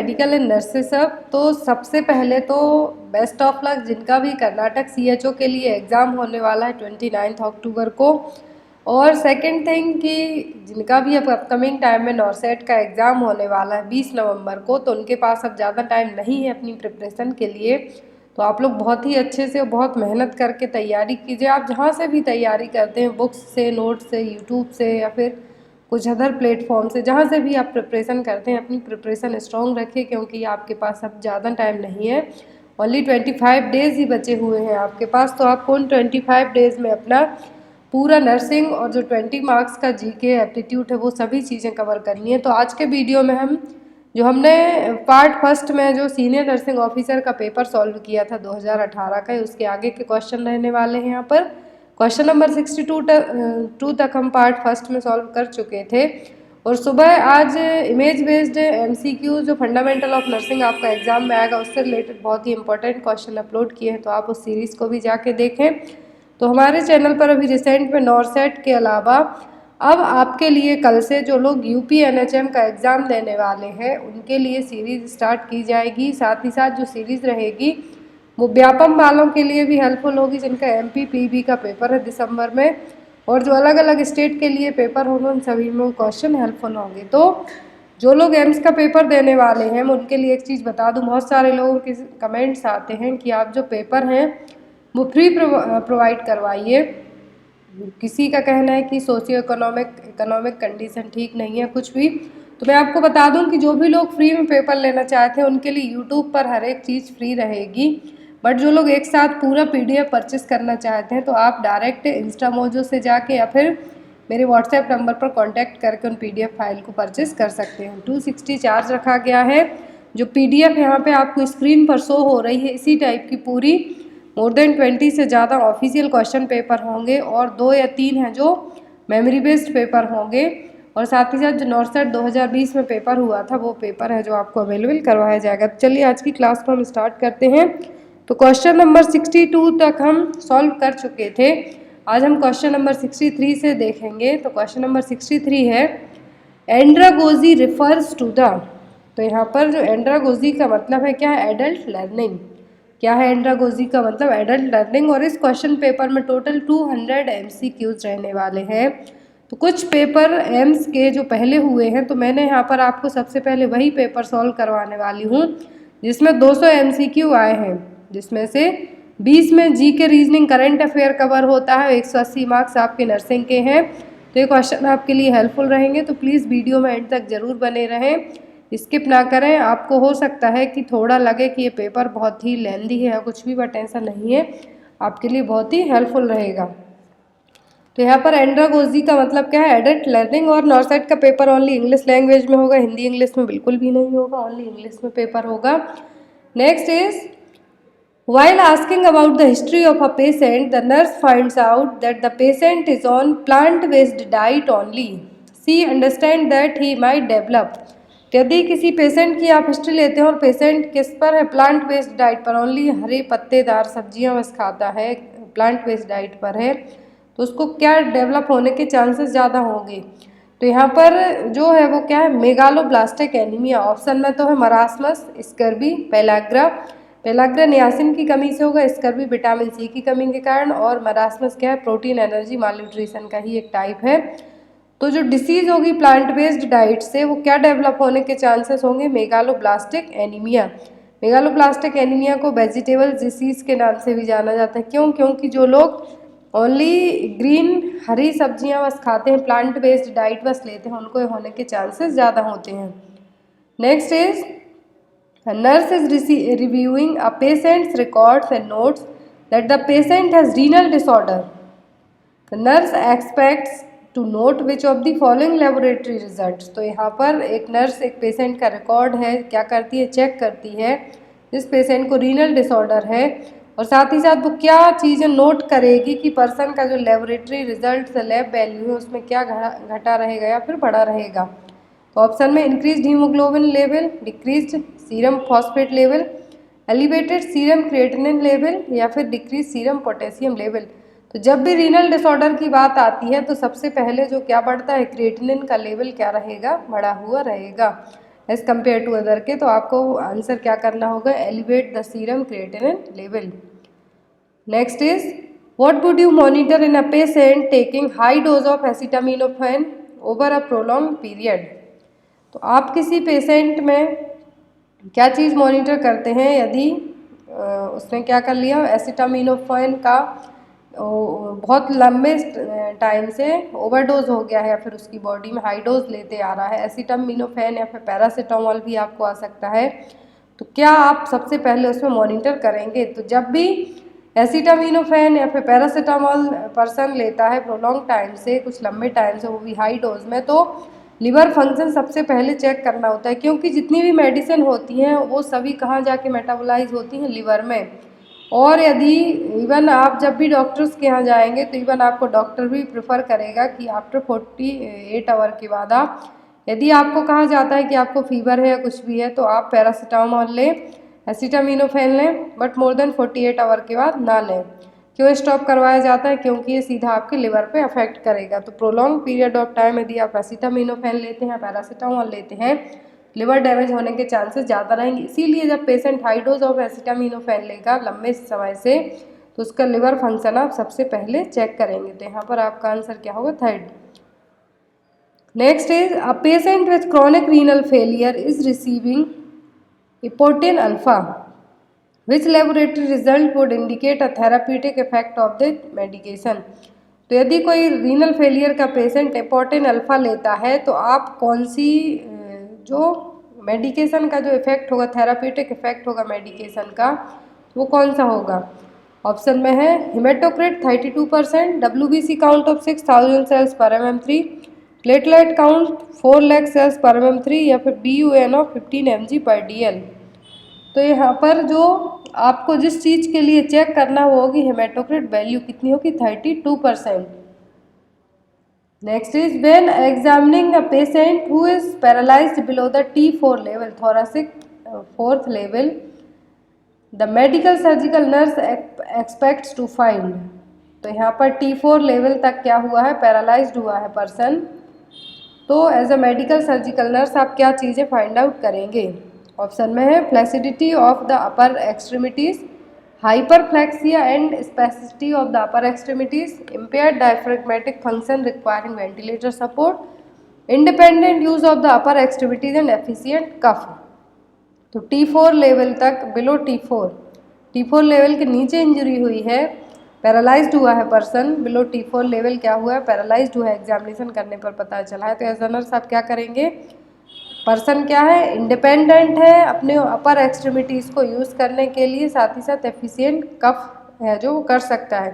Medical and nurses सब। तो सबसे पहले तो बेस्ट ऑफ लक जिनका भी कर्नाटक CHO के लिए एग्ज़ाम होने वाला है 29 अक्टूबर को। और सेकंड थिंग कि जिनका भी अब अपकमिंग टाइम में नॉर्सेट का एग्ज़ाम होने वाला है 20 नवंबर को, तो उनके पास अब ज़्यादा टाइम नहीं है अपनी प्रिपरेशन के लिए। तो आप लोग बहुत ही अच्छे से और बहुत मेहनत करके तैयारी कीजिए। आप जहाँ से भी तैयारी करते हैं, बुक्स से, नोट्स से, यूट्यूब से या फिर कुछ अदर प्लेटफॉर्म से, जहाँ से भी आप प्रिपरेशन करते हैं, अपनी प्रिपरेशन स्ट्रॉन्ग रखिए क्योंकि आपके पास अब ज़्यादा टाइम नहीं है। ओनली 25 डेज़ ही बचे हुए हैं आपके पास। तो आपको उन 25 डेज़ में अपना पूरा नर्सिंग और जो 20 मार्क्स का GK एप्टीट्यूड है वो सभी चीज़ें कवर करनी है। तो आज के वीडियो में हमने पार्ट फर्स्ट में जो सीनियर नर्सिंग ऑफिसर का पेपर सॉल्व किया था 2018 का, उसके आगे के क्वेश्चन रहने वाले हैं। यहाँ पर क्वेश्चन नंबर 62 तक हम पार्ट फर्स्ट में सॉल्व कर चुके थे। और सुबह आज इमेज बेस्ड MCQ जो फंडामेंटल ऑफ नर्सिंग आपका एग्जाम में आएगा उससे रिलेटेड बहुत ही इंपॉर्टेंट क्वेश्चन अपलोड किए हैं, तो आप उस सीरीज़ को भी जाके देखें। तो हमारे चैनल पर अभी रिसेंट में नॉर्सेट के अलावा अब आपके लिए कल से जो लोग UP NHM का एग्ज़ाम देने वाले हैं उनके लिए सीरीज़ स्टार्ट की जाएगी। साथ ही साथ जो सीरीज़ रहेगी वो व्यापम वालों के लिए भी हेल्पफुल होगी जिनका MP PB का पेपर है दिसंबर में, और जो अलग अलग स्टेट के लिए पेपर होंगे उन सभी में क्वेश्चन हेल्पफुल होंगे। तो जो लोग एम्स का पेपर देने वाले हैं मैं उनके लिए एक चीज़ बता दूं, बहुत सारे लोगों के कमेंट्स आते हैं कि आप जो पेपर हैं वो फ्री प्रोवाइड करवाइए। किसी का कहना है कि सोशियो इकोनॉमिक कंडीशन ठीक नहीं है, कुछ भी। तो मैं आपको बता दूं कि जो भी लोग फ्री में पेपर लेना चाहते हैं उनके लिए यूट्यूब पर हर एक चीज़ फ्री रहेगी। बट जो लोग एक साथ पूरा PDF परचेस करना चाहते हैं तो आप डायरेक्ट इंस्टामोजो से जाके या फिर मेरे WhatsApp नंबर पर कांटेक्ट करके उन PDF फाइल को परचेस कर सकते हैं। 260 चार्ज रखा गया है। जो PDF यहाँ पे आपको स्क्रीन पर शो हो रही है इसी टाइप की पूरी मोर देन 20 से ज़्यादा ऑफिशियल क्वेश्चन पेपर होंगे और 2 या 3 हैं जो मेमोरी बेस्ड पेपर होंगे। और साथ ही साथ जो नॉर्सेट 2020 में पेपर हुआ था वो पेपर है जो आपको अवेलेबल करवाया जाएगा। तो चलिए आज की क्लास को हम स्टार्ट करते हैं। तो क्वेश्चन नंबर 62 तक हम सॉल्व कर चुके थे। आज हम क्वेश्चन नंबर 63 से देखेंगे। तो क्वेश्चन नंबर 63 है एंड्रागोजी रिफर्स टू द। तो यहाँ पर जो एंड्रागोजी का मतलब है क्या है, एडल्ट लर्निंग। क्या है एंड्रागोजी का मतलब, एडल्ट लर्निंग। और इस क्वेश्चन पेपर में टोटल 200 MCQs रहने वाले हैं। तो कुछ पेपर एम्स के जो पहले हुए हैं तो मैंने यहाँ पर आपको सबसे पहले वही पेपर सॉल्व करवाने वाली हूँ जिसमें 200 MCQ आए हैं, जिसमें से 20 में GK reasoning current affair cover होता है। 180 मार्क्स आपके नर्सिंग के हैं। तो ये क्वेश्चन आपके लिए हेल्पफुल रहेंगे, तो प्लीज़ वीडियो में एंड तक ज़रूर बने रहें, स्किप ना करें। आपको हो सकता है कि थोड़ा लगे कि ये पेपर बहुत ही लेंदी है या कुछ भी, बट ऐसा नहीं है, आपके लिए बहुत ही हेल्पफुल रहेगा। तो यहाँ पर एंड्रागोजी का मतलब क्या है, एडल्ट लर्निंग। और नॉर्सेट का पेपर ओनली इंग्लिश लैंग्वेज में होगा, हिंदी इंग्लिश में बिल्कुल भी नहीं होगा, ओनली इंग्लिश में पेपर होगा। Next is while asking about the history of a patient, the nurse finds out that the patient is on plant-based diet only. She understands that he might develop. यदि किसी patient की आप history लेते हैं और patient किस पर है, प्लांट बेस्ड डाइट पर, ओनली हरे पत्तेदार सब्जियां बस खाता है, प्लांट बेस्ड डाइट पर है, तो उसको क्या डेवलप होने के चांसेस ज़्यादा होंगे। तो यहाँ पर जो है वो क्या है, मेगालोब्लास्टिक एनीमिया। ऑप्शन में तो है मरासमस, स्कर्बी, पेलाग्रा नियासिन की कमी से होगा, स्कर्बी विटामिन C की कमी के कारण, और मरासमस क्या है, प्रोटीन एनर्जी मालन्यूट्रिशन का ही एक टाइप है। तो जो डिसीज होगी प्लांट बेस्ड डाइट से वो क्या डेवलप होने के चांसेस होंगे, मेगालोब्लास्टिक एनीमिया। मेगालोब्लास्टिक एनीमिया को वेजिटेबल डिसीज के नाम से भी जाना जाता है। क्यों? क्योंकि जो लोग ओनली ग्रीन हरी सब्जियां बस खाते हैं, प्लांट बेस्ड डाइट बस लेते हैं, उनको होने के चांसेस ज़्यादा होते हैं। Next is a nurse is reviewing a patient's records and notes that the patient has renal disorder. The nurse expects to note which of the following laboratory results. तो यहाँ पर एक नर्स एक पेशेंट का record है, क्या करती है, चेक करती है जिस पेशेंट को रीनल डिसऑर्डर है, और साथ ही साथ वो क्या चीज़ें नोट करेगी कि पर्सन का जो लेबोरेटरी रिजल्ट लैब वैल्यू है उसमें क्या घटा रहेगा या फिर बढ़ा रहेगा। तो ऑप्शन में increase haemoglobin level, decrease serum phosphate level, elevated serum creatinine level, या फिर डिक्रीज सीरम पोटेशियम लेवल। तो जब भी रीनल डिसऑर्डर की बात आती है तो सबसे पहले जो क्या बढ़ता है, क्रिएटिनिन का लेवल क्या रहेगा, बढ़ा हुआ रहेगा। एज कम्पेयर टू अदर के, तो आपको आंसर क्या करना होगा, elevate the serum creatinine level. Next is what would you monitor in a patient taking high dose of acetaminophen over a prolong period. तो आप किसी पेशेंट में क्या चीज़ मॉनिटर करते हैं, यदि उसने क्या कर लिया, एसिटामिनोफेन का बहुत लंबे टाइम से ओवरडोज हो गया है या फिर उसकी बॉडी में हाई डोज लेते आ रहा है, एसिटामिनोफेन या फिर पैरासीटामोल भी आपको आ सकता है, तो क्या आप सबसे पहले उसमें मॉनिटर करेंगे। तो जब भी एसिटामिनोफेन या फिर पैरासीटामोल पर्सन लेता है प्रोलॉन्ग टाइम से, कुछ लंबे टाइम से, वो भी हाई डोज में, तो लिवर फंक्शन सबसे पहले चेक करना होता है, क्योंकि जितनी भी मेडिसिन होती हैं वो सभी कहाँ जाके मेटाबोलाइज होती हैं, लिवर में। और यदि इवन आप जब भी डॉक्टर्स के यहाँ जाएंगे तो इवन आपको डॉक्टर भी प्रेफर करेगा कि आफ्टर 48 आवर के बाद आप, यदि आपको कहा जाता है कि आपको फीवर है या कुछ भी है, तो आप पैरासीटामोल लें, एसिटामिनोफेन लें, बट मोर देन 48 आवर के बाद ना लें। क्यों स्टॉप करवाया जाता है, क्योंकि ये सीधा आपके लिवर पे अफेक्ट करेगा। तो प्रोलॉन्ग पीरियड ऑफ टाइम यदि आप एसिटामिनोफेन लेते हैं, पैरासीटामोल लेते हैं, लिवर डैमेज होने के चांसेस ज़्यादा रहेंगे। इसीलिए जब patient high dose of acetaminophen लेगा लंबे समय से, तो उसका लिवर फंक्शन आप सबसे पहले चेक करेंगे। तो यहाँ पर आपका आंसर क्या होगा, third. Next is a patient with chronic renal failure is receiving epoetin alfa, which laboratory result would indicate a therapeutic effect of the medication. तो यदि कोई रीनल फेलियर का पेशेंट इपोटिन अल्फा लेता है, तो आप कौन सी जो मेडिकेशन का जो इफेक्ट होगा, थेराप्यूटिक इफेक्ट होगा मेडिकेशन का, वो कौन सा होगा। ऑप्शन में है haematocrit 32%, WBC count of 6000 sales पर mm3, platelet count 4 lakh sales पर mm3, या फिर BUN ऑफ 15 mg/dl। तो यहाँ पर जो आपको जिस चीज़ के लिए चेक करना वो होगी हेमेटोक्रिट वैल्यू कितनी होगी, 32%। Next is when examining a patient who is paralysed below the T4 level, thoracic 4th level, the medical surgical nurse expects to find. तो यहाँ पर T4 लेवल तक क्या हुआ है, पैरालाइज्ड हुआ है पर्सन, तो as a medical surgical nurse आप क्या चीज़ें फाइंड आउट करेंगे। ऑप्शन में है flaccidity of the upper extremities, hyperreflexia and spasticity of the upper extremities, impaired diaphragmatic function requiring ventilator support, independent use of the upper extremities and efficient cough. तो T4 level तक, below T4 level के नीचे injury हुई है, paralysed हुआ है person, below T4 level क्या हुआ है, पैरालाइज्ड हुआ है, एग्जामिनेशन करने पर पता चला है। तो एज अ नर्स आप क्या करेंगे, पर्सन क्या है, इंडिपेंडेंट है अपने अपर एक्सट्रीमिटीज़ को यूज़ करने के लिए, साथ ही साथ एफिशिएंट कफ है जो वो कर सकता है,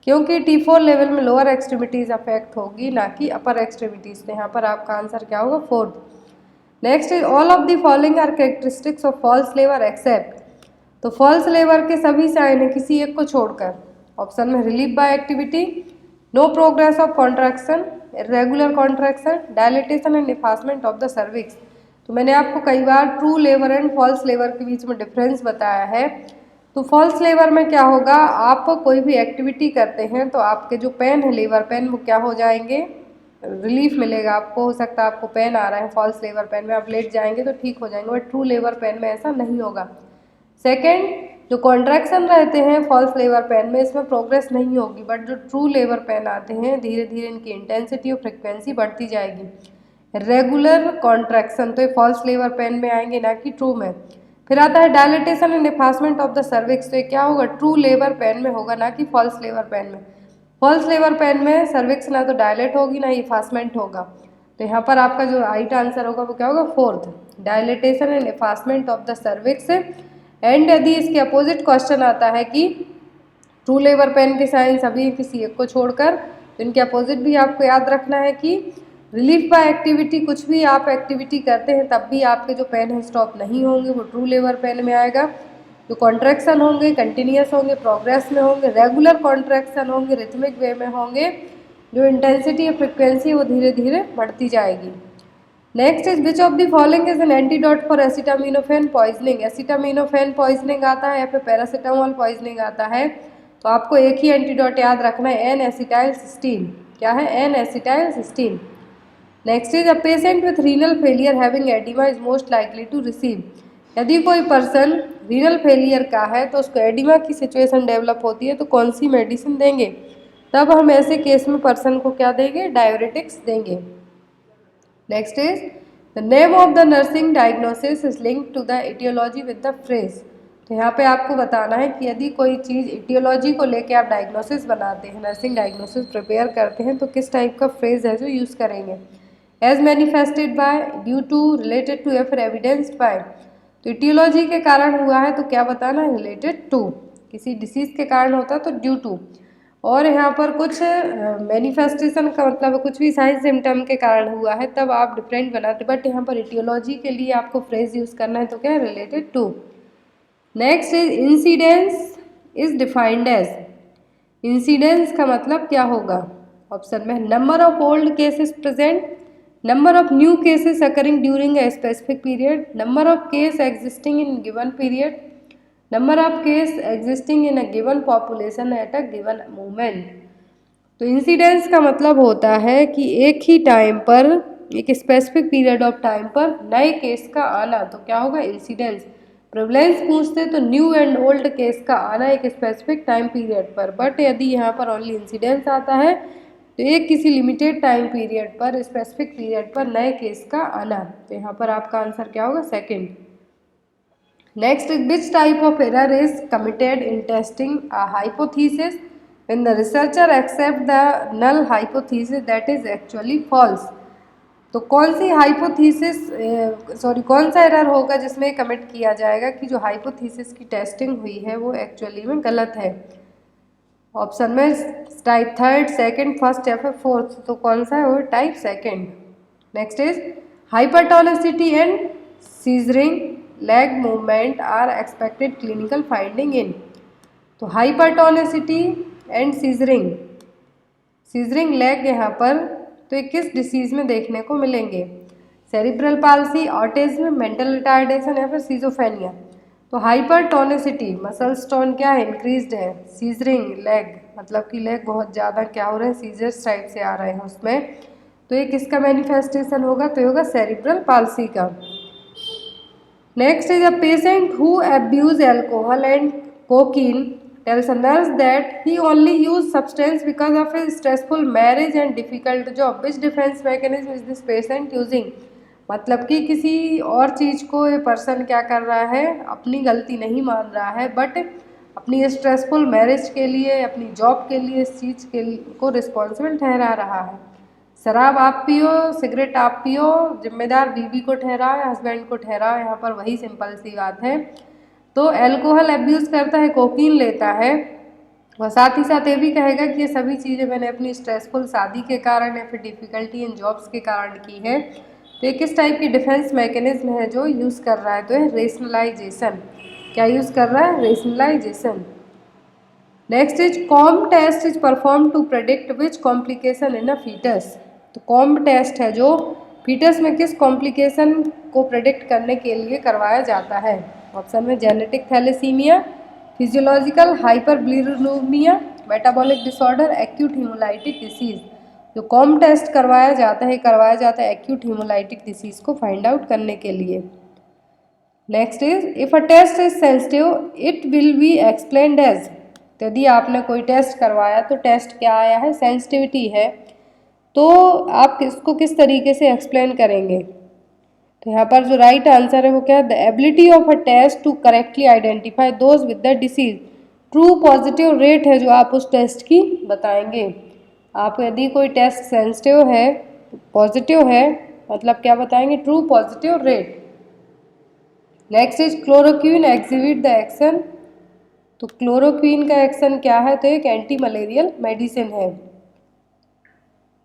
क्योंकि T4 लेवल में लोअर एक्सट्रीमिटीज़ अफेक्ट होगी, ना कि अपर एक्सट्रीमिटीज़। तो यहाँ पर आपका आंसर क्या होगा, 4th। Next is all of the following are characteristics of false लेवर एक्सेप्ट। तो फॉल्स लेवर के सभी साइन है किसी एक को छोड़कर। ऑप्शन में relief by activity, no progress of contraction, irregular contraction, dilatation and इफासमेंट of the cervix. तो मैंने आपको कई बार ट्रू लेवर एंड फॉल्स लेवर के बीच में डिफरेंस बताया है। तो फॉल्स लेवर में क्या होगा, आप कोई भी एक्टिविटी करते हैं तो आपके जो पेन है, लेवर पेन, वो क्या हो जाएंगे, रिलीफ मिलेगा आपको। हो सकता है आपको पेन आ रहा है फॉल्स लेवर पेन में, आप लेट जाएंगे तो ठीक हो जाएंगे, बट ट्रू लेवर पेन में ऐसा नहीं होगा। सेकेंड, जो कॉन्ट्रैक्शन रहते हैं फॉल्स लेबर पेन में, इसमें प्रोग्रेस नहीं होगी, बट जो ट्रू लेबर पेन आते हैं धीरे धीरे इनकी इंटेंसिटी और फ्रिक्वेंसी बढ़ती जाएगी। रेगुलर कॉन्ट्रैक्शन तो ये फॉल्स लेबर पेन में आएंगे, ना कि ट्रू में। फिर आता है dilatation and effacement of the cervix, तो ये क्या होगा, ट्रू लेबर पेन में होगा, ना कि फॉल्स लेबर पेन में। फॉल्स लेबर पेन में सर्विक्स ना तो डायलेट होगी ना एफासमेंट होगा। तो यहाँ पर आपका जो राइट आंसर होगा वो क्या होगा, 4th, dilatation and effacement of the cervix. And यदि इसके अपोजिट क्वेश्चन आता है कि ट्रू लेबर पेन के साइन सभी किसी एक को छोड़कर, तो इनके अपोजिट भी आपको याद रखना है कि रिलीफ बाय एक्टिविटी, कुछ भी आप एक्टिविटी करते हैं तब भी आपके जो पेन है स्टॉप नहीं होंगे, वो ट्रू लेबर पेन में आएगा। जो कॉन्ट्रैक्शन होंगे कंटिन्यूस होंगे, प्रोग्रेस में होंगे, रेगुलर कॉन्ट्रैक्शन होंगे, रिथमिक वे में होंगे, जो इंटेंसिटी और फ्रिक्वेंसी वो धीरे धीरे बढ़ती जाएगी। Next is which of the following is an antidote for acetaminophen poisoning. Acetaminophen poisoning आता है या फिर पैरासीटामोल पॉइजनिंग आता है, तो आपको एक ही एंटीडोट याद रखना है, N-एसिटाइल सिस्टीन। क्या है, N acetyl cysteine. Next is a patient with renal failure having oedema is most likely to receive. यदि कोई पर्सन रीनल फेलियर का है तो उसको एडिमा की सिचुएशन डेवलप होती है तो कौन सी मेडिसिन देंगे? तब हम ऐसे केस में पर्सन को क्या देंगे? डाययूरेटिक्स देंगे। Next is the name of the nursing diagnosis is linked to the aetiology with the phrase. तो यहाँ पे आपको बताना है कि यदि कोई चीज़ एटियोलॉजी को लेके आप डायग्नोसिस बनाते हैं, नर्सिंग डायग्नोसिस प्रिपेयर करते हैं, तो किस टाइप का फ्रेज है जो यूज़ करेंगे? As manifested by, due to, related to या फिर एविडेंस्ड बाय। तो एटियोलॉजी के कारण हुआ है तो क्या बताना है? Related to. किसी डिसीज के कारण होता है तो ड्यू टू। और यहाँ पर कुछ मैनिफेस्टेशन का मतलब कुछ भी साइन सिम्टम के कारण हुआ है तब आप डिफरेंट बनाते, बट यहाँ पर एटियोलॉजी के लिए आपको फ्रेज यूज़ करना है तो क्या? Related to. Next is incidence is defined as. Incidence का मतलब क्या होगा? ऑप्शन में number of old cases present, number of new cases occurring during a specific period, number of case existing in given period, number of case existing in a given population at a given moment. तो incidence का मतलब होता है कि एक ही time पर, एक specific period of time पर नए केस का आना, तो क्या होगा? इंसिडेंस। प्रेवलेंस पूछते तो न्यू एंड ओल्ड केस का आना एक स्पेसिफिक टाइम पीरियड पर, बट यदि यहाँ पर ओनली इंसिडेंस आता है तो एक किसी लिमिटेड टाइम पीरियड पर, स्पेसिफिक पीरियड पर नए केस का आना। तो यहाँ पर आपका आंसर क्या होगा? Second. Next, which type of error is committed in testing a hypothesis when the researcher accepts the null hypothesis that is actually false? तो कौन सी हाइपोथीसिस कौन सा एरर होगा जिसमें कमिट किया जाएगा कि जो हाइपोथीसिस की टेस्टिंग हुई है वो एक्चुअली में गलत है? ऑप्शन में टाइप थर्ड, सेकंड, फर्स्ट या फिर फोर्थ, तो कौन सा है वो? Type second. Next is hypertonicity and scissoring leg movement are expected clinical finding in. तो हाइपरटोनिसिटी एंड सीजरिंग लेग यहाँ पर तो ये किस डिसीज में देखने को मिलेंगे? Cerebral palsy, autism, mental retardation या फिर सीजोफेनिया। तो हाइपरटोनिसिटी मसल टोन क्या है? इंक्रीज्ड है। सीजरिंग लेग मतलब कि लेग बहुत ज़्यादा क्या हो रहे हैं? सीजर्स टाइप से आ रहे हैं उसमें, तो ये किसका मैनिफेस्टेशन होगा? तो ये होगा सेरिब्रल पाल्सी का। Next is a patient who abuse alcohol and cocaine tells a nurse that he only used substance because of his stressful marriage and difficult job. Which defense mechanism is this patient using? मतलब कि किसी और चीज़ को ये person क्या कर रहा है? अपनी गलती नहीं मान रहा है, बट अपनी स्ट्रेसफुल मैरिज के लिए, अपनी जॉब के लिए इस चीज़ के को रिस्पॉन्सिबल ठहरा रहा है। शराब आप पियो, सिगरेट आप पियो, जिम्मेदार बीवी को ठहराओ या हस्बैंड को ठहराओ, यहाँ पर वही सिंपल सी बात है। तो एल्कोहल अब्यूज़ करता है, कोकीन लेता है, और साथ ही साथ ये भी कहेगा कि ये सभी चीज़ें मैंने अपनी स्ट्रेसफुल शादी के कारण या फिर डिफ़िकल्टी इन जॉब्स के कारण की है। तो ये किस टाइप की डिफेंस मैकेनिज्म है जो यूज़ कर रहा है? तो है रेशनलाइजेशन। क्या यूज़ कर रहा है? Rationalisation. Next is Coombs test is perform to predict which complication in a foetus. तो कॉम्ब टेस्ट है जो फीटस में किस कॉम्प्लिकेशन को प्रेडिक्ट करने के लिए करवाया जाता है? ऑप्शन में genetic thalassaemia, physiological hyperbilirubinaemia, metabolic disorder, acute haemolytic disease. जो कॉम्ब टेस्ट करवाया जाता है एक्यूट हीमोलाइटिक डिसीज को फाइंड आउट करने के लिए। Next is if a test is sensitive it will be explained as. तो यदि आपने कोई टेस्ट करवाया तो टेस्ट क्या आया है? सेंसिटिविटी है, तो आप इसको किस तरीके से एक्सप्लेन करेंगे? तो यहाँ पर जो राइट आंसर है वो क्या है? The ability of a test to correctly identify those with the disease. True positive rate है जो आप उस टेस्ट की बताएंगे। आप यदि कोई टेस्ट सेंसिटिव है, पॉजिटिव है, मतलब क्या बताएंगे? True positive rate. Next is chloroquine exhibit the action. तो क्लोरोक्वीन का एक्शन क्या है? तो एक एंटी मलेरियल मेडिसिन है।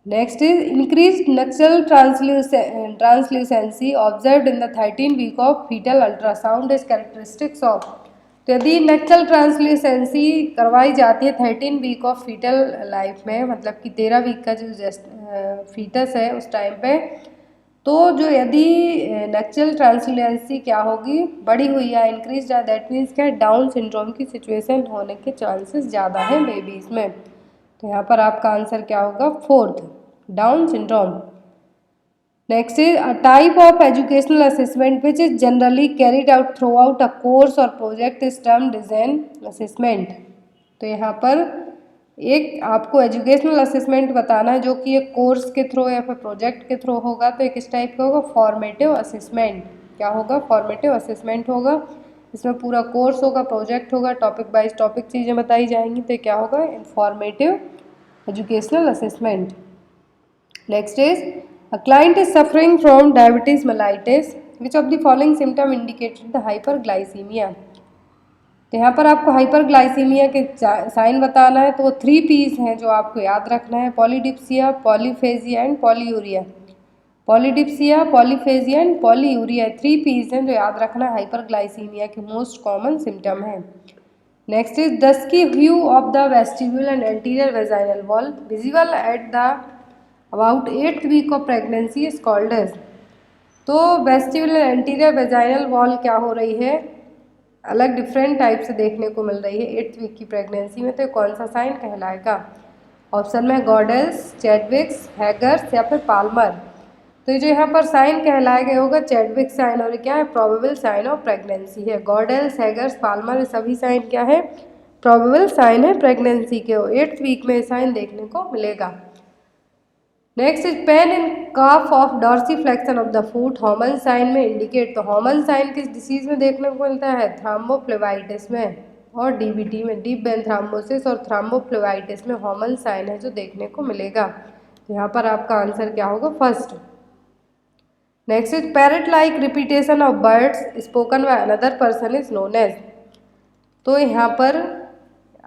Next is increase nuchal translucency observed in the 13 week of foetal ultrasound is characteristics of. तो यदि नक्सल ट्रांसल्यूसेंसी करवाई जाती है 13 वीक ऑफ फीटल लाइफ में, मतलब कि 13 वीक का जो फीटस है उस टाइम पे, तो जो यदि नक्सल ट्रांसल्यूसेंसी क्या होगी? बढ़ी हुई है, इंक्रीज, दैट मीन्स क्या? डाउन सिंड्रोम की सिचुएशन होने के चांसेस ज़्यादा हैं बेबीज़ में। तो यहाँ पर आपका आंसर क्या होगा? Fourth, down syndrome. Next is a type of educational assessment which is generally carried out throughout a अ कोर्स और project is termed as an assessment. तो यहाँ पर एक आपको एजुकेशनल असेसमेंट बताना है जो कि एक कोर्स के थ्रू या फिर प्रोजेक्ट के थ्रू होगा, तो एक किस टाइप का होगा, फॉर्मेटिव असेसमेंट। क्या होगा, फॉर्मेटिव असेसमेंट होगा। इसमें पूरा कोर्स होगा, प्रोजेक्ट होगा, टॉपिक बाइज टॉपिक चीज़ें बताई जाएंगी, तो क्या होगा, informative educational assessment. Next is a client is suffering from diabetes mellitus which of the following symptom indicated the hyperglycaemia. तो यहाँ पर आपको हाइपरग्लाइसीमिया के साइन बताना है, तो वो 3 P's हैं जो आपको याद रखना है, polydipsia, polyphagia and polyuria. Polydipsia, polyphagia and polyuria 3 P's हैं जो याद रखना है, हाइपरग्लाइसीमिया के मोस्ट कॉमन सिम्टम है। Next is dusky hue of the vestibule and anterior vaginal wall visible at the about 8th week of pregnancy is called as. तो vestibule and anterior vaginal wall क्या हो रही है, अलग different type से देखने को मिल रही है 8th वीक की प्रेगनेंसी में, तो कौन सा साइन कहलाएगा। ऑप्शन में गॉडेल्स, चैडविक्स, हैगर्स या फिर पाल्मर। तो जो यहाँ पर साइन कहलाएगा होगा चैडविक साइन, और क्या है, प्रोबेबल साइन ऑफ प्रेगनेंसी है। गॉडेल्स, हैगर्स, पाल्मर ये सभी साइन क्या है, प्रोबेबल साइन है प्रेगनेंसी के, 8th वीक में साइन देखने को मिलेगा। Next is pain in calf of dorsiflexion of the foot, Homan sign में इंडिकेट। तो हॉमन साइन किस डिसीज में देखने को मिलता है, थ्राम्बोफ्लेबाइटिस में और डीबीटी में, डीप वेन थ्राम्बोसिस और थ्राम्बोफ्लेबाइटिस में हॉमन साइन है जो देखने को मिलेगा। तो यहाँ पर आपका आंसर क्या होगा, first. Next is parrot like repetition of words spoken by another person is known as. तो यहाँ पर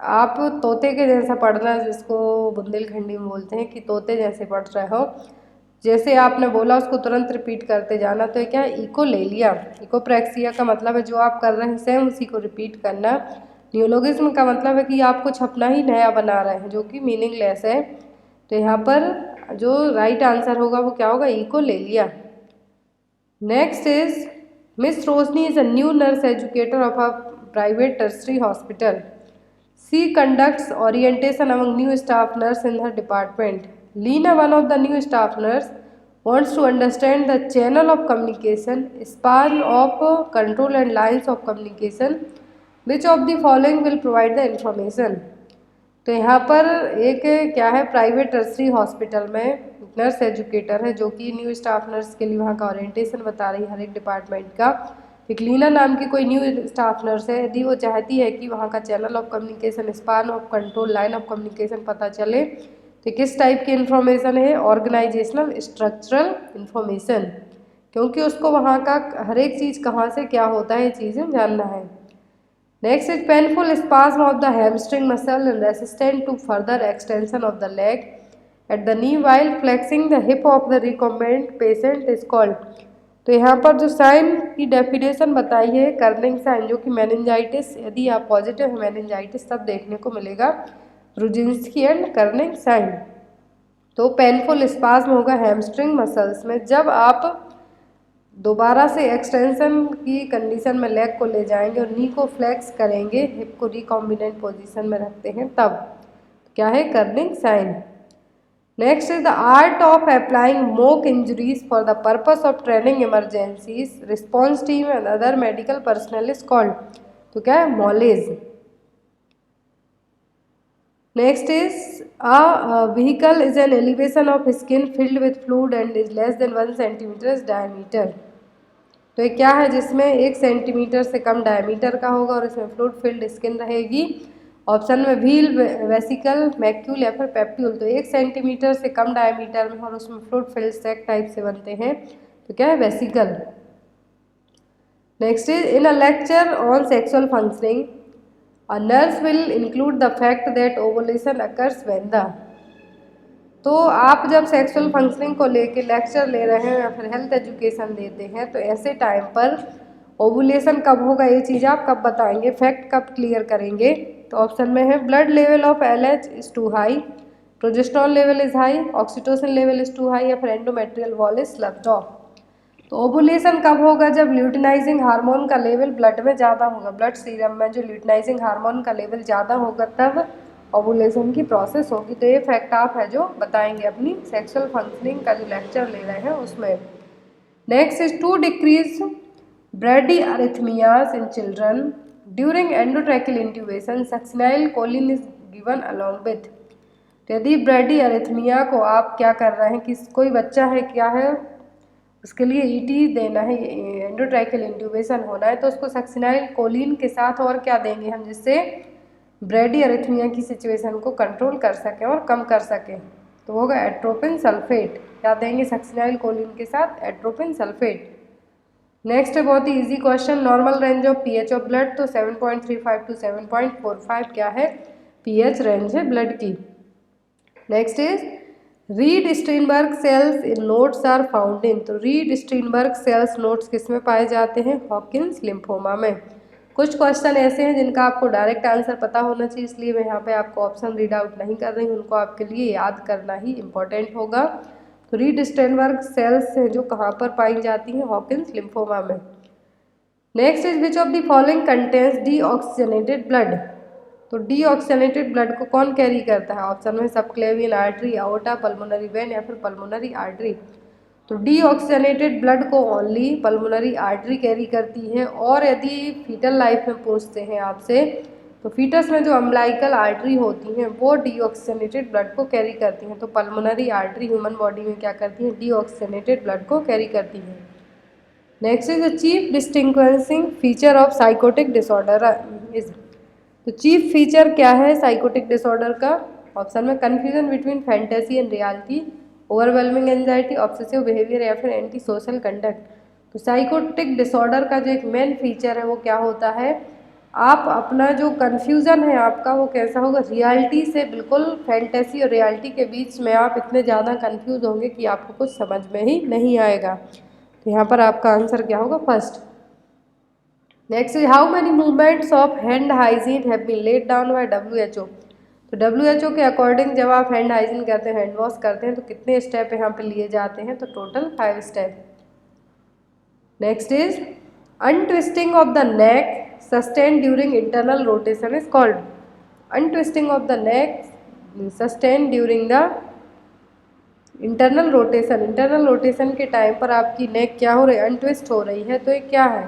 आप तोते के जैसा पढ़ना, जिसको बुंदेलखंडी में बोलते हैं कि तोते जैसे पढ़ रहे हो, जैसे आपने बोला उसको तुरंत रिपीट करते जाना। तो क्या है, इकोलेलिया। इकोप्रेक्सिया का मतलब है जो आप कर रहे हैं सेम उसी को रिपीट करना। न्यूलोगिज्म का मतलब है कि आप कुछ अपना ही नया बना रहे हैं जो कि मीनिंगलेस है। तो यहाँ पर जो राइट आंसर होगा वो क्या होगा, echolalia. Next is miss Roshni is a new nurse educator of a private tertiary hospital. She conducts orientation among new staff nurse in her department. Lena, one of the new staff nurse, wants to understand the channel of communication, span of control and lines of communication. Which of the following will provide the information? तो यहाँ पर एक क्या है, private tertiary hospital में nurse educator है जो कि न्यू स्टाफ नर्स के लिए वहाँ का ओरिएंटेशन बता रही है हर एक डिपार्टमेंट का। एक लीना नाम की कोई न्यू स्टाफ नर्स है, यदि वो चाहती है कि वहाँ का channel of communication, span of control, line of communication पता चले, तो किस टाइप की इन्फॉर्मेशन है, ऑर्गेनाइजेशनल स्ट्रक्चरल इन्फॉर्मेशन, क्योंकि उसको वहाँ का हर एक चीज़ कहाँ से क्या होता है ये चीज़ें जानना है। Next is painful spasm of the hamstring muscle and resistant to further extension of the leg at the knee while flexing the hip of the recumbent patient is called। तो यहाँ पर जो साइन की डेफिनेशन बताई है, Kernig sign, जो कि meningitis, यदि आप पॉजिटिव है मेनिंजाइटिस तब देखने को मिलेगा, ब्रुजिन्स्की एंड कर्निंग साइन। तो पेनफुल स्पाज्म होगा हैमस्ट्रिंग मसल्स में, जब आप दोबारा से एक्सटेंशन की कंडीशन में लेग को ले जाएंगे और नी को फ्लेक्स करेंगे, हिप को रिकॉम्बिनेंट पोजीशन में रखते हैं, तब क्या है, Kernig sign. Next is the art of applying mock injuries for the purpose of training emergencies, response team and other medical personnel is called. तो क्या है, moulage. Next is a vehicle is an elevation of skin filled with fluid and is less than 1 centimeter diameter। तो ये क्या है, जिसमें 1 centimetre से कम diameter का होगा और इसमें फ्लूइड फिल्ड स्किन रहेगी। ऑप्शन में व्हील, वेसिकल, मैक्यूल या फिर पेप्यूल। तो 1 सेंटीमीटर से कम डायमीटर में और उसमें फ्लूइड फिल्ड सैक टाइप से बनते हैं, तो क्या है, vesicle. Next is in a lecture on sexual functioning a nurse will include the fact that ovulation occurs when the। तो आप जब सेक्सुअल फंक्शनिंग को लेके लेक्चर ले रहे हैं या फिर हेल्थ एजुकेशन देते हैं, तो ऐसे टाइम पर ओवुलेशन कब होगा ये चीज़ आप कब बताएंगे, फैक्ट कब क्लियर करेंगे। तो ऑप्शन में है blood level of LH is too high, progesterone level is high, oxytocin level is too high या फिर endometrial wall is sloughed off. तो ओवुलेशन कब होगा, जब ल्यूटिनाइजिंग हार्मोन का लेवल ब्लड में ज़्यादा होगा, ब्लड सीरम में जो ल्यूटिनाइजिंग हार्मोन का लेवल ज़्यादा होगा तब ओवुलेशन की प्रोसेस होगी। तो ये फैक्ट आप है जो बताएंगे अपनी सेक्सुअल फंक्शनिंग का जो लेक्चर ले रहे हैं उसमें। Next is to decrease bradyarrhythmias in children during endotracheal intubation succinylcholine is given along with. तो यदि ब्रैडी अरिथमिया को आप क्या कर रहे हैं कि कोई बच्चा है क्या है उसके लिए ईटी देना है, एंडोट्रैकियल इंट्यूबेशन होना है, तो उसको सक्सिनाइल कोलिन के साथ और क्या देंगे हम जिससे ब्रैडी अरिथमिया की सिचुएशन को कंट्रोल कर सकें और कम कर सकें। तो होगा एट्रोपिन सल्फेट। क्या देंगे सक्सिनाइल कोलिन के साथ? Atropine sulphate. नेक्स्ट है बहुत ही easy question, normal range of pH of blood. तो 7.35 टू 7.45 क्या है? पीएच रेंज है ब्लड की। Next is Reed Sternberg cells in nodes are found in. तो रीड स्टीनबर्ग सेल्स नोड्स किस में पाए जाते हैं? हॉकिंस लिम्फोमा में। कुछ क्वेश्चन ऐसे हैं जिनका आपको डायरेक्ट आंसर पता होना चाहिए, इसलिए मैं यहाँ पे आपको ऑप्शन रीड आउट नहीं कर रही हूँ, उनको आपके लिए याद करना ही इम्पोर्टेंट होगा। तो रीड स्टीनबर्ग सेल्स हैं जो कहाँ पर पाई जाती हैं? हॉकिंस लिम्फोमा में। Next is which of the following contains deoxygenated blood. तो डीऑक्सीजनेटेड ब्लड को कौन कैरी करता है? ऑप्शन में सबक्लेवियन आर्टरी, अओर्टा, पल्मोनरी वेन या फिर पल्मोनरी आर्टरी। तो डीऑक्सीजनेटेड ब्लड को ओनली पल्मोनरी आर्टरी कैरी करती है। और यदि फीटल लाइफ में पूछते हैं आपसे तो फीटस में जो अम्लाइकल आर्टरी होती हैं वो डीऑक्सीजनेटेड ब्लड को कैरी करती हैं। तो पल्मोनरी आर्टरी ह्यूमन बॉडी में क्या करती है? डीऑक्सीजनेटेड ब्लड को कैरी करती है। Next is the chief distinguishing feature of psychotic disorder is. तो चीफ फीचर क्या है साइकोटिक डिसऑर्डर का? ऑप्शन में confusion between fantasy and reality, overwhelming anxiety, obsessive behaviour या फिर एंटी सोशल कंडक्ट। तो साइकोटिक डिसऑर्डर का जो एक मेन फीचर है वो क्या होता है? आप अपना जो कन्फ्यूज़न है आपका वो कैसा होगा? रियलिटी से बिल्कुल फैंटेसी और रियलिटी के बीच में आप इतने ज़्यादा कन्फ्यूज होंगे कि आपको कुछ समझ में ही नहीं आएगा। तो यहाँ पर आपका आंसर क्या होगा? First. Next is how many movements of hand hygiene have been laid down by WHO। तो WHO के अकॉर्डिंग जब आप हैंड हाइजीन करते हैं, हैंड वॉश करते हैं, तो कितने स्टेप यहाँ पे लिए जाते हैं? तो total 5 step. Next is untwisting of the neck sustained during internal rotation is called। untwisting of the neck sustained during the internal rotation। internal rotation के टाइम पर आपकी नेक क्या हो रही है? अनट्विस्ट हो रही है। तो ये क्या है?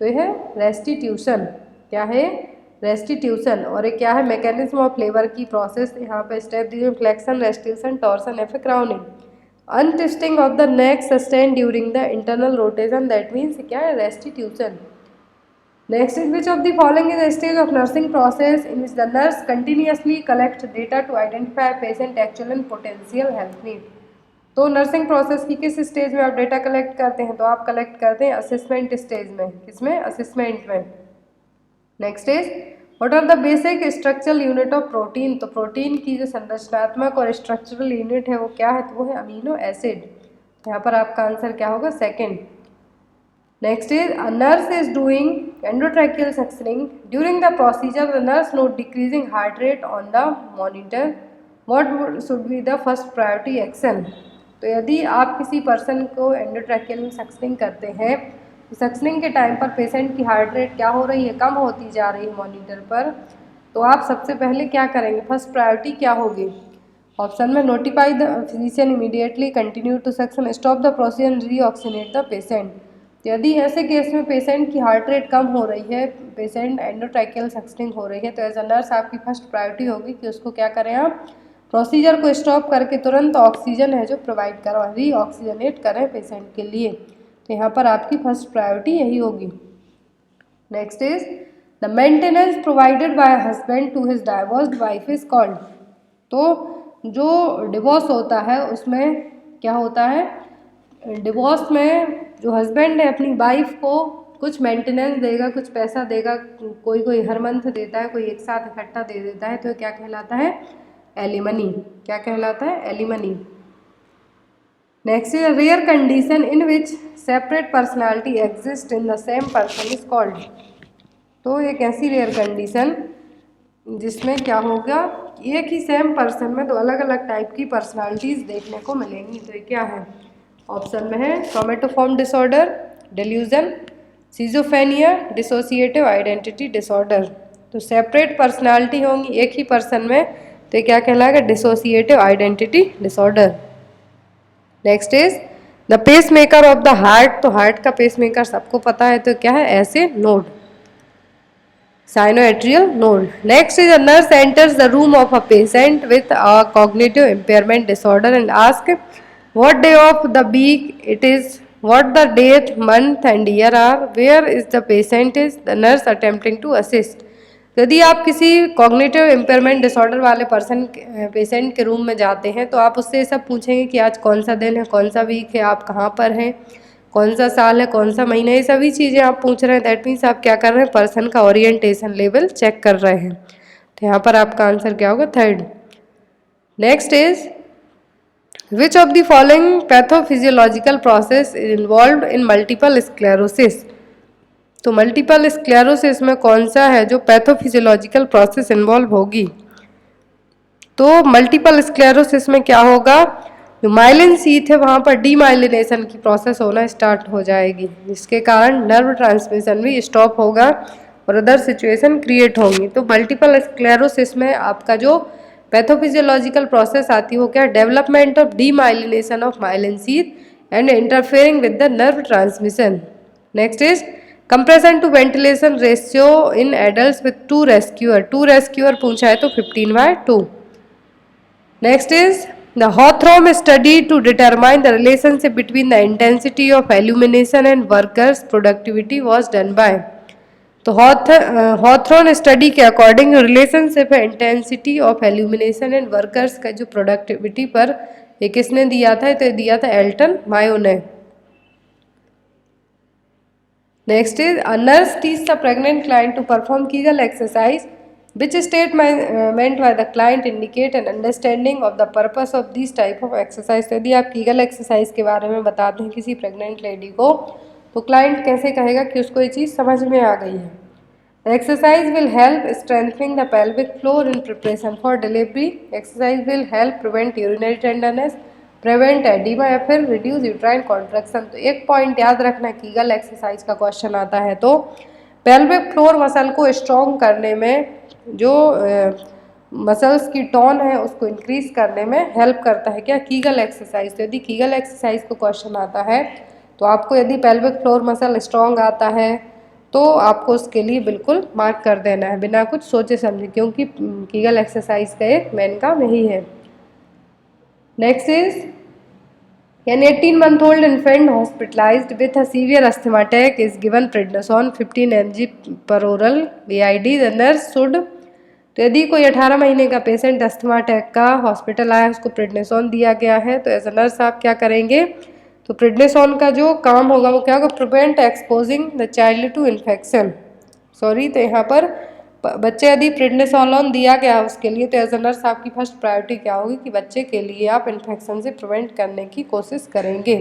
तो ये है रेस्टिट्यूशन। क्या है? रेस्टिट्यूशन। और ये क्या है? मैकेनिज्म ऑफ लेबर की प्रोसेस। यहाँ पे स्टेप दिए फ्लेक्शन, रेस्टिट्यूशन, टॉर्सन या फिर crowning. Untwisting of the neck sustain during the internal rotation, that means क्या है? Restitution. Next is which of the following is a stage of nursing process in which the nurse continuously collects data to identify patient actual and potential health need। तो nursing process की किस stage में आप data collect करते हैं? तो आप collect करते हैं असेसमेंट स्टेज में। किसमें? असेसमेंट में। Next is what are the basic structural unit of protein. तो प्रोटीन की जो संरचनात्मक और स्ट्रक्चरल यूनिट है वो क्या है? तो वो है अमीनो एसिड। यहाँ पर आपका आंसर क्या होगा? Second. Next is a nurse is doing endotracheal suctioning. During the procedure, the nurse note decreasing heart rate on the monitor. What should be the first priority action? तो यदि आप किसी person को एंडोट्रैकियल सक्शनिंग करते हैं, suctioning के time पर patient की हार्ट रेट क्या हो रही है? कम होती जा रही है मॉनिटर पर, तो आप सबसे पहले क्या करेंगे? फर्स्ट प्रायोरिटी क्या होगी? ऑप्शन में notify the physician immediately, continue to suction, stop the procedure, reoxygenate the patient. यदि ऐसे केस में पेशेंट की हार्ट रेट कम हो रही है, पेशेंट एंडोट्रैकियल सक्शनिंग हो रही है, तो एज अ नर्स आपकी फर्स्ट प्रायोरिटी होगी कि उसको क्या करें? आप प्रोसीजर को स्टॉप करके तुरंत ऑक्सीजन है जो प्रोवाइड करो, रीऑक्सीजनेट करें पेशेंट के लिए। तो यहाँ पर आपकी फर्स्ट प्रायोरिटी यही होगी। Next is the maintenance provided by husband to his divorced wife is called. तो जो डिवोर्स होता है उसमें क्या होता है? डिवोर्स में जो हस्बैंड है अपनी वाइफ को कुछ मेंटेनेंस देगा, कुछ पैसा देगा, कोई हर मंथ देता है, कोई एक साथ इकट्ठा दे देता है, तो क्या कहलाता है? एलिमनी। क्या कहलाता है? Alimony. Next is rare condition in which separate personality exist in the same person is called. तो एक ऐसी रेयर कंडीशन जिसमें क्या होगा? एक ही सेम पर्सन में दो अलग अलग टाइप की पर्सनालिटीज़ देखने को मिलेंगी। तो ये क्या है? ऑप्शन में है somatoform disorder, delusion, schizophrenia, dissociative identity disorder. तो सेपरेट पर्सनालिटी होंगी एक ही पर्सन में, तो ये क्या कहलाएगा? Dissociative identity disorder. Next is the pace maker of the heart, तो हार्ट का पेस मेकर सबको पता है, तो क्या है, S A node, sinoatrial node. Next is a nurse enters the room of a patient with a cognitive impairment disorder and ask what day of the week it is, what the date month and year are, where is the patient is, the nurse attempting to assist. यदि आप किसी cognitive impairment disorder वाले patient के room में जाते हैं तो आप उससे सब पूछेंगे कि आज कौन सा दिन है, कौन सा वीक है, आप कहाँ पर हैं, कौन सा साल है, कौन सा महीना है, ये सभी चीज़ें आप पूछ रहे हैं. दैट मीन्स आप क्या कर रहे हैं, पर्सन का ओरिएंटेशन लेवल चेक कर रहे हैं. तो यहाँ पर आपका आंसर क्या होगा, third. Next is which of the following pathophysiological process is involve in multiple sclerosis. तो मल्टीपल स्क्लेरोसिस में कौन सा है जो पैथोफिजियोलॉजिकल प्रोसेस इन्वॉल्व होगी. तो मल्टीपल स्क्लेरोसिस में क्या होगा, जो माइलिन शीथ है वहाँ पर डीमाइलिनेशन की प्रोसेस होना स्टार्ट हो जाएगी, जिसके कारण नर्व ट्रांसमिशन भी स्टॉप होगा और अदर सिचुएशन क्रिएट होंगी. तो मल्टीपल स्क्लेरोसिस में आपका जो पैथोफिजियोलॉजिकल प्रोसेस आती है वो क्या, development of demyelination of myelin sheath and interfering with the nerve transmission. Next is compression to ventilation ratio in adult with two rescuer पूछा है तो 15/2. Next is the Hawthorne study to determine the relationship between the intensity of illumination and workers productivity was done by. तो Hawthorne study के according relationship है intensity of illumination and workers का जो productivity पर ये किसने दिया था, तो दिया था एल्टन मायो ने. Next is a nurse teach the pregnant client to perform Kegel exercise. Which statement meant by the client indicate an understanding of the purpose of these type of exercise. तो यदि आप Kegel exercise के बारे में बताते हैं किसी pregnant lady को तो क्लाइंट कैसे कहेगा कि उसको ये चीज़ समझ में आ गई है. Exercise will help strengthening the pelvic floor in preparation for delivery. Exercise will help prevent urinary tenderness, prevent oedema या फिर रिड्यूस यूट्राइन कॉन्ट्रैक्शन. तो एक पॉइंट याद रखना, कीगल एक्सरसाइज का क्वेश्चन आता है तो पेल्विक फ्लोर मसल को स्ट्रॉन्ग करने में, जो मसल्स की टोन है उसको इंक्रीज करने में हेल्प करता है क्या, कीगल एक्सरसाइज. तो यदि कीगल एक्सरसाइज को क्वेश्चन आता है तो आपको यदि पेल्विक फ्लोर मसल स्ट्रॉन्ग आता है तो आपको उसके लिए बिल्कुल मार्क कर देना है बिना कुछ सोचे समझे, क्योंकि कीगल एक्सरसाइज का एक मेन काम यही है. Next is an 18-month-old infant hospitalized with a severe asthma attack is given prednisone 15 mg per oral BID. The nurse should. तो यदि कोई 18 महीने का पेशेंट अस्थमा अटैक का हॉस्पिटल आया, उसको प्रेडनिसोन दिया गया है, तो एज अ नर्स आप क्या करेंगे, तो प्रेडनिसोन का जो काम होगा वो क्या होगा, prevent exposing the child to infection. तो यहाँ पर बच्चे यदि प्रेडनिसोलोन दिया गया उसके लिए तो एज अ नर्स आपकी फर्स्ट प्रायोरिटी क्या होगी कि बच्चे के लिए आप इन्फेक्शन से प्रिवेंट करने की कोशिश करेंगे.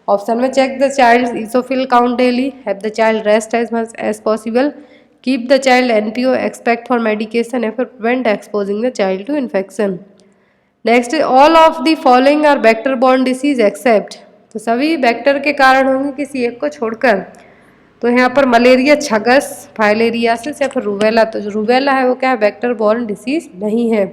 ऑप्शन में check the child eosinophil count daily, have the child rest as much as possible, keep the child NPO, expect for medication या फिर prevent exposing the child to infection. Next all of the following are vector borne disease except. तो सभी vector के कारण होंगे किसी एक को छोड़कर. तो यहाँ पर मलेरिया, छगस, फाइलेरियासिस या फिर रूबेला. तो जो रूबेला है वो क्या है, वेक्टर बॉर्न डिसीज नहीं है.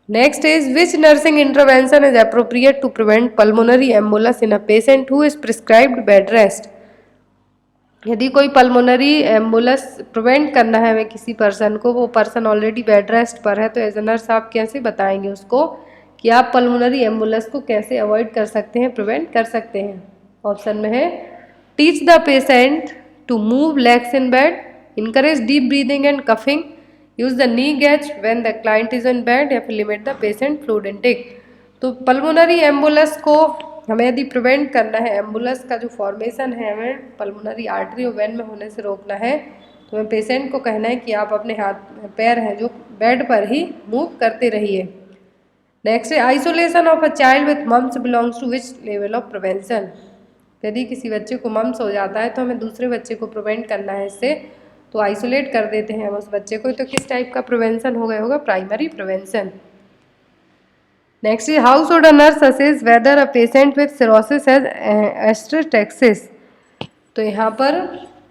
Next is which nursing intervention is appropriate to prevent pulmonary embolus in a patient who is prescribed bed rest. यदि कोई पल्मोनरी एम्बुलस प्रिवेंट करना है हमें किसी पर्सन को, वो पर्सन ऑलरेडी बेड रेस्ट पर है, तो एज अ नर्स आप कैसे बताएंगे उसको कि आप पल्मोनरी एम्बुलस को कैसे अवॉइड कर सकते हैं, प्रिवेंट कर सकते हैं. ऑप्शन में है teach the patient to move legs in bed, encourage deep breathing and coughing, use the knee gauge when the client is in bed या फिर limit the patient fluid intake. तो पल्मोनरी एम्बुलस को हमें यदि प्रिवेंट करना है, एम्बुलस का जो फॉर्मेशन है हमें पल्मोनरी आर्टरी और वेन में होने से रोकना है, तो हमें पेशेंट को कहना है कि आप अपने हाथ पैर हैं जो बेड पर ही मूव करते रहिए. नेक्स्ट है isolation of a child with mumps belongs to which level of prevention. यदि किसी बच्चे को मम्स हो जाता है तो हमें दूसरे बच्चे को प्रिवेंट करना है इससे, तो आइसोलेट कर देते हैं हम उस बच्चे को. तो किस टाइप का प्रिवेंशन हो गया होगा, primary prevention. Next is how should a nurse assess whether a patient with cirrhosis has asterixis. तो यहाँ पर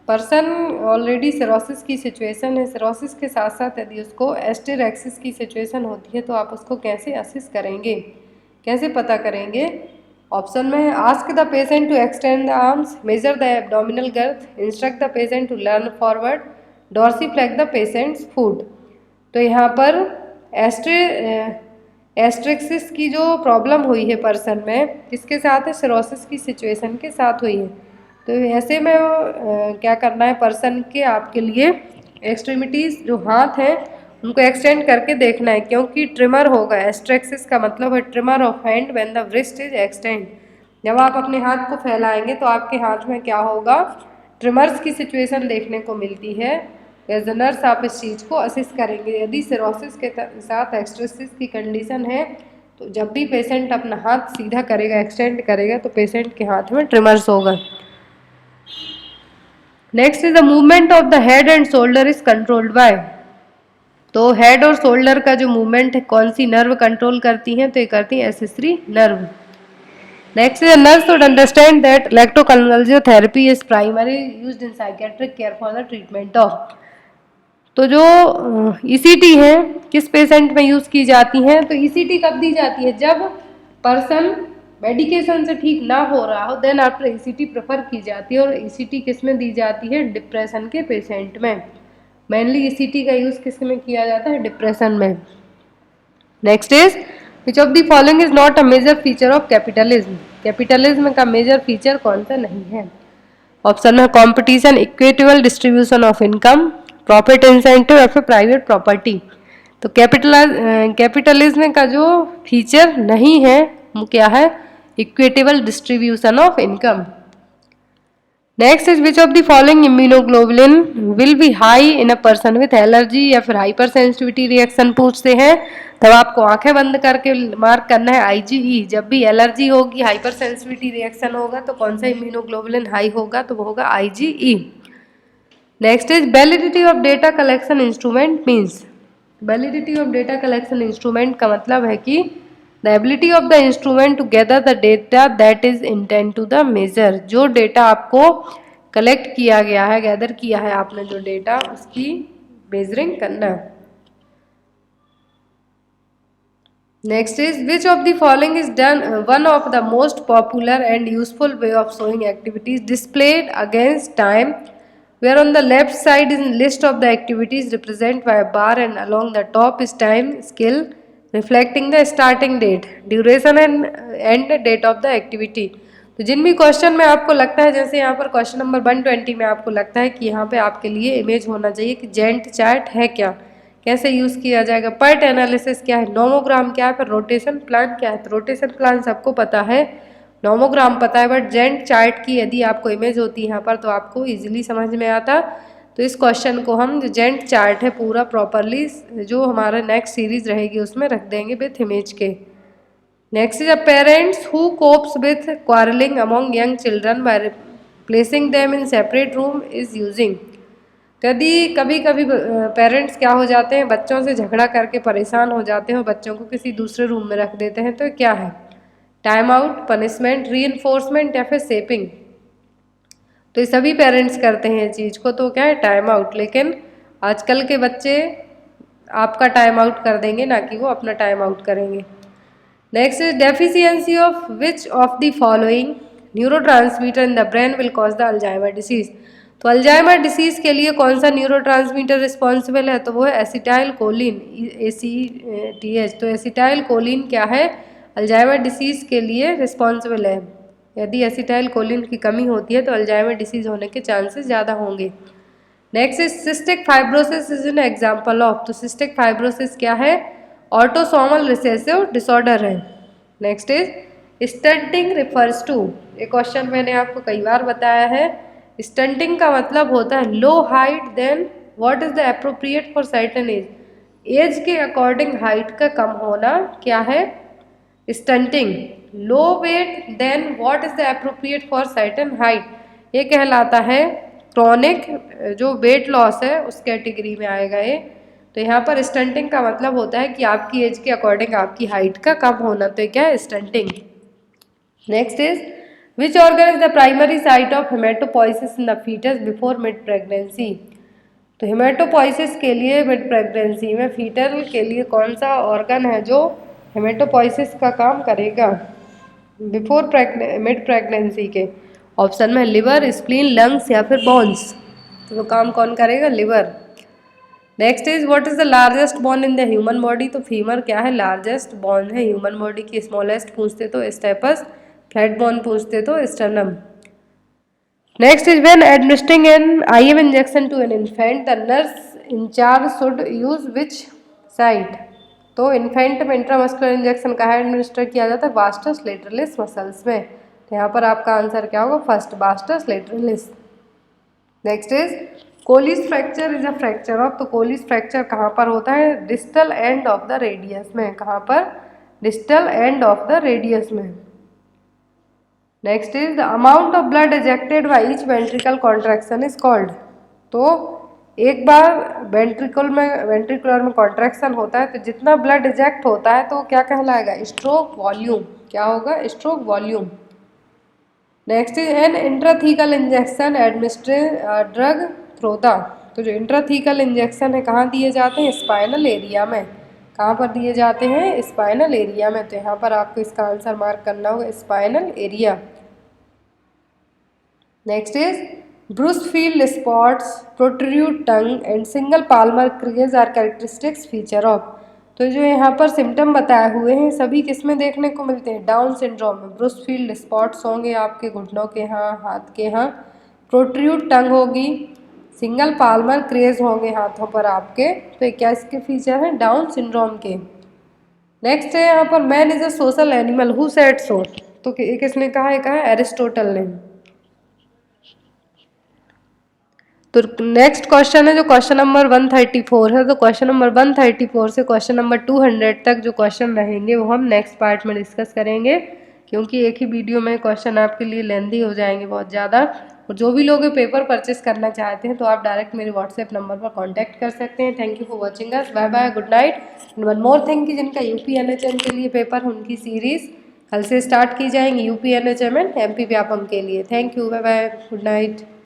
पर्सन ऑलरेडी सिरोसिस की सिचुएशन है, सिरोसिस के साथ साथ यदि उसको एस्टेरेक्सिस की सिचुएशन होती है तो आप उसको कैसे असिस करेंगे, कैसे पता करेंगे. ऑप्शन में है ask the patient to extend the arms, measure the abdominal girth, instruct the patient to learn forward, dorsiflex the patient's food. तो यहाँ पर एस्ट्रिक्सिस की जो प्रॉब्लम हुई है पर्सन में, किसके साथ है, सिरोसिस की सिचुएशन के साथ हुई है। तो ऐसे में क्या करना है पर्सन के, आपके लिए एक्सट्रीमिटीज़ जो हाथ हैं उनको एक्सटेंड करके देखना है, क्योंकि ट्रिमर होगा। एस्ट्रेक्सिस का मतलब है trimmer of hand when the wrist is extend. जब आप अपने हाथ को फैलाएंगे तो आपके हाथ में क्या होगा, ट्रिमर्स की सिचुएशन देखने को मिलती है। एज अ नर्स आप इस चीज़ को असिस्ट करेंगे। यदि सिरोसिस के साथ एक्सट्रेसिस की कंडीशन है तो जब भी पेशेंट अपना हाथ सीधा करेगा, एक्सटेंड करेगा, तो पेशेंट के हाथ में ट्रिमर्स होगा। Next is the movement of the head and shoulder is controlled by. तो हेड और शोल्डर का जो मूवमेंट है कौन सी नर्व कंट्रोल करती हैं, तो ये करती है accessory nerve. Next is nurse should understand that electroconvulsive is primary used in psychiatric care for the treatment of. तो जो ईसीटी है किस पेशेंट में यूज की जाती है, तो ईसीटी कब दी जाती है, जब पर्सन मेडिकेशन से ठीक ना हो रहा हो, देन आफ्टर ईसीटी प्रेफर की जाती है। और ईसीटी किस में दी जाती है, डिप्रेशन के पेशेंट में। मेनली ईसीटी का यूज किस में किया जाता है, डिप्रेशन में। Next is which of the following is not a major feature of capitalism. Capitalism का मेजर फीचर कौन सा नहीं है। ऑप्शन है competition, equitable distribution of income, profit incentive या फिर प्राइवेट प्रॉपर्टी। तो कैपिटलिज्म का जो फीचर नहीं है वो क्या है, equitable distribution of income. Next is which of the following immunoglobulin will be high in a person with allergy या फिर हाइपर सेंसिटिविटी रिएक्शन पूछते हैं, तब आपको आंखें बंद करके मार्क करना है आईजीई। जब भी एलर्जी होगी, हाइपर सेंसिटिविटी रिएक्शन होगा, तो कौन सा इम्यूनोग्लोबुलिन हाई होगा, तो वो होगा IgE. Next is validity of data collection instrument means. Validity of data collection instrument का मतलब है कि the ability of the instrument to gather the data that is intend to the measure. जो data आपको कलेक्ट किया गया है, gather किया है आपने जो डेटा, उसकी मेजरिंग करना। Next is which of the following is done one of the most popular and useful way of showing activities displayed against time, where on the left side is list of the activities represented by a bar and along the top is time scale reflecting the starting date, duration and end date of the activity। तो जिन भी question में आपको लगता है, जैसे यहाँ पर question number 120 में आपको लगता है कि यहाँ पे आपके लिए इमेज होना चाहिए कि जेंट चार्ट है क्या, कैसे यूज़ किया जाएगा, पर्ट एनालिसिस क्या है, नोमोग्राम क्या है, फिर रोटेशन प्लान क्या है। तो रोटेशन प्लान सबको पता है, नोमोग्राम पता है, बट जेंट चार्ट की यदि आपको इमेज होती है यहाँ पर तो आपको इजीली समझ में आता। तो इस क्वेश्चन को हम जो जेंट चार्ट है पूरा प्रॉपरली जो हमारा नेक्स्ट सीरीज रहेगी उसमें रख देंगे विथ इमेज के। Next is a parents who cops with quarrelling among young children by placing them in separate room is using. यदि कभी कभी पेरेंट्स क्या हो जाते हैं, बच्चों से झगड़ा करके परेशान हो जाते हैं और बच्चों को किसी दूसरे रूम में रख देते हैं, तो क्या है, टाइम आउट, पनिशमेंट, रीइंफोर्समेंट या फिर सेपिंग। तो ये सभी पेरेंट्स करते हैं चीज़ को, तो क्या है, टाइम आउट। लेकिन आजकल के बच्चे आपका टाइम आउट कर देंगे, ना कि वो अपना टाइम आउट करेंगे। Next is deficiency of which of the following neurotransmitter in the brain will cause the Alzheimer disease. तो अल्जाइमर डिसीज के लिए कौन सा न्यूरोट्रांसमीटर रिस्पॉन्सिबल है, तो वो है एसिटाइल कोलिन, ACTH। तो एसिटाइल कोलिन क्या है, अल्जाइमर डिसीज के लिए रिस्पॉन्सिबल है। यदि एसिटाइल कोलिन की कमी होती है तो अल्जाइमर डिसीज होने के चांसेस ज़्यादा होंगे। Next is cystic fibrosis is an example of. तो सिस्टिक फाइब्रोसिस क्या है, ऑटोसोमल रिसेसिव डिसऑर्डर है। Next is stunting refers to. ये क्वेश्चन मैंने आपको कई बार बताया है। स्टंटिंग का मतलब होता है low height then what is the appropriate for certain age. Age के अकॉर्डिंग हाइट का कम होना क्या है, stunting. Low weight then what is the appropriate for certain height, ये कहलाता है क्रॉनिक जो वेट लॉस है उस कैटेगरी में आएगा ये। तो यहाँ पर स्टंटिंग का मतलब होता है कि आपकी एज के अकॉर्डिंग आपकी हाइट का कम होना, तो क्या है, stunting. Next is which organ is the primary site of haematopoiesis in the foetus before mid pregnancy. तो हेमेटोपोइसिस के लिए मिड प्रेगनेंसी में फीटल के लिए कौन सा ऑर्गन है जो हेमेटोपोइसिस का काम करेगा। बिफोर मिड प्रेगनेंसी के ऑप्शन में लिवर, स्प्लीन, लंग्स या फिर बोन्स। तो वो काम कौन करेगा? Liver. Next is what is the largest bone in the human body? तो फीमर क्या है? लार्जेस्ट बोन है ह्यूमन बॉडी की। स्मॉलेस्ट पूछते तो स्टेपस, फ्लैट बोन पूछते तो sternum. Next is when administering an IM injection to an infant the nurse in charge should use which site? तो इन्फेंट में इंट्रामस्कुलर इंजेक्शन कहाँ एडमिनिस्टर किया जाता है? वास्टस लेटरलिस मसल्स में। तो यहाँ पर आपका आंसर क्या होगा? First, vastus lateralis. Next is Colles fracture is a fracture of. तो कोलिस फ्रैक्चर कहाँ पर होता है? Distal end of the radius में। कहाँ पर? Distal end of the radius में। Next is the amount of blood ejected by each ventricle contraction is called. तो एक बार वेंट्रिकुलर में कॉन्ट्रैक्शन होता है तो जितना ब्लड इजेक्ट होता है तो क्या कहलाएगा? Stroke volume. क्या होगा? Stroke volume. Next is an intrathecal injection administrate drug through the. तो जो इंट्राथीकल इंजेक्शन है कहाँ दिए जाते हैं? स्पाइनल एरिया में। कहाँ पर दिए जाते हैं? स्पाइनल एरिया में। तो यहाँ पर आपको इसका आंसर मार्क करना होगा spinal area. Next is Brushfield spots, protrude tongue and single palmar crease are characteristics feature of. तो जो यहाँ पर सिम्टम बताए हुए हैं सभी किस में देखने को मिलते हैं? डाउन सिंड्रोम में। ब्रूसफील्ड स्पॉट्स होंगे आपके घुटनों के यहाँ, हाथ के यहाँ। प्रोट्रूड टंग होगी, सिंगल पाल्मर क्रेज होंगे हाथों पर आपके। तो ये क्या इसके फीचर हैं? डाउन सिंड्रोम के। नेक्स्ट है यहाँ पर man is a social animal who said so. तो किसने कहा है? कहा है एरिस्टोटल ने। तो नेक्स्ट क्वेश्चन है जो क्वेश्चन नंबर 134 है। तो क्वेश्चन नंबर 134 से क्वेश्चन नंबर 200 तक जो क्वेश्चन रहेंगे वो हम नेक्स्ट पार्ट में डिस्कस करेंगे, क्योंकि एक ही वीडियो में क्वेश्चन आपके लिए लेंदी हो जाएंगे बहुत ज़्यादा। और जो भी लोग पेपर परचेस करना चाहते हैं तो आप डायरेक्ट मेरे व्हाट्सएप नंबर पर कॉन्टैक्ट कर सकते हैं। Thank you for watching us. Bye bye, good night. And one more thing कि जिनका यूपी एनएचएम के लिए पेपर उनकी सीरीज़ कल से स्टार्ट की जाएंगी, UP NHM and MP Vyapam के लिए। Thank you, bye bye, good night.